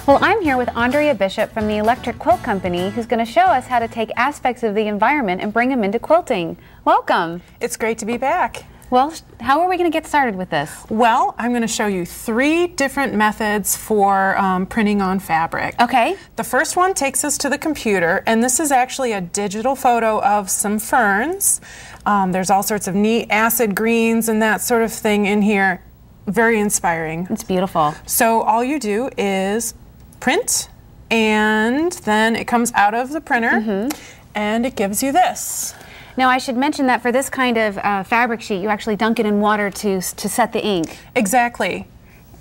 Well, I'm here with Andrea Bishop from the Electric Quilt Company, who's going to show us how to take aspects of the environment and bring them into quilting. Welcome. It's great to be back. Well, how are we going to get started with this? Well, I'm going to show you 3 different methods for printing on fabric. Okay. The first one takes us to the computer, and this is actually a digital photo of some ferns. There's all sorts of neat acid greens and that sort of thing in here. Very inspiring. It's beautiful. So all you do is print, and then it comes out of the printer, and it gives you this. Now, I should mention that for this kind of fabric sheet, you actually dunk it in water to set the ink. Exactly.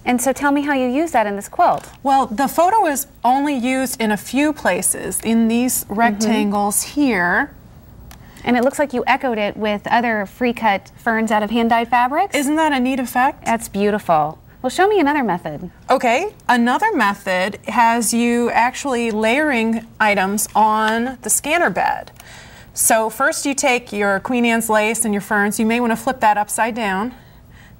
And so tell me how you use that in this quilt. Well, the photo is only used in a few places, in these rectangles here. And it looks like you echoed it with other free-cut ferns out of hand-dyed fabrics. Isn't that a neat effect? That's beautiful. Well, show me another method. Okay, another method has you actually layering items on the scanner bed. So first you take your Queen Anne's lace and your ferns. You may want to flip that upside down.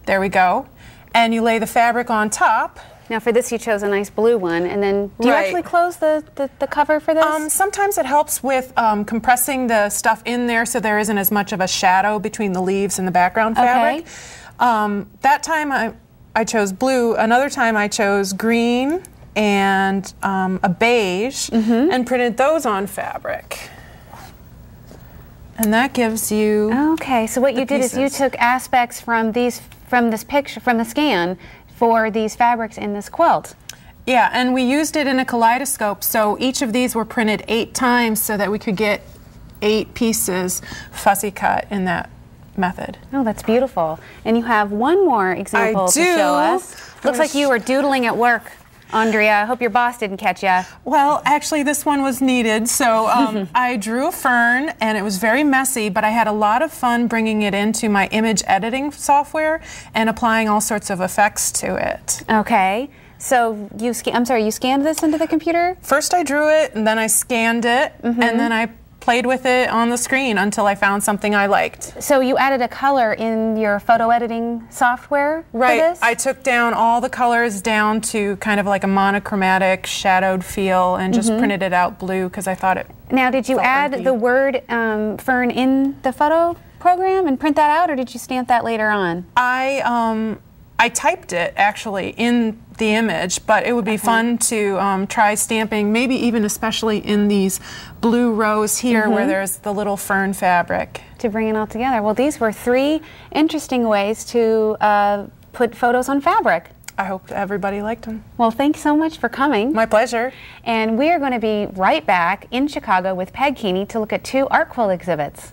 There we go. And you lay the fabric on top. Now for this you chose a nice blue one, and then do you actually close the cover for this? Sometimes it helps with compressing the stuff in there so there isn't as much of a shadow between the leaves and the background fabric. That time I chose blue. Another time I chose green and a beige and printed those on fabric. And that gives you Okay, so what you did is you took aspects from this picture, from the scan, for these fabrics in this quilt. Yeah, and we used it in a kaleidoscope, so each of these were printed 8 times so that we could get 8 pieces fussy cut in that method. Oh, that's beautiful. And you have one more example to show us. Looks like you were doodling at work, Andrea. I hope your boss didn't catch you. Well, actually this one was needed, so I drew a fern, and it was very messy, but I had a lot of fun bringing it into my image editing software and applying all sorts of effects to it. Okay, so you scanned this into the computer? First I drew it, and then I scanned it, and then I played with it on the screen until I found something I liked. So you added a color in your photo editing software for this? I took down all the colors down to kind of like a monochromatic shadowed feel and just printed it out blue because I thought it Now, did you add the word fern in the photo program and print that out, or did you stamp that later on? I typed it actually in the image, but it would be fun to try stamping, maybe even especially in these blue rows here where there's the little fern fabric. To bring it all together. Well, these were 3 interesting ways to put photos on fabric. I hope everybody liked them. Well, thanks so much for coming. My pleasure. And we are going to be right back in Chicago with Peg Keeney to look at 2 art quilt exhibits.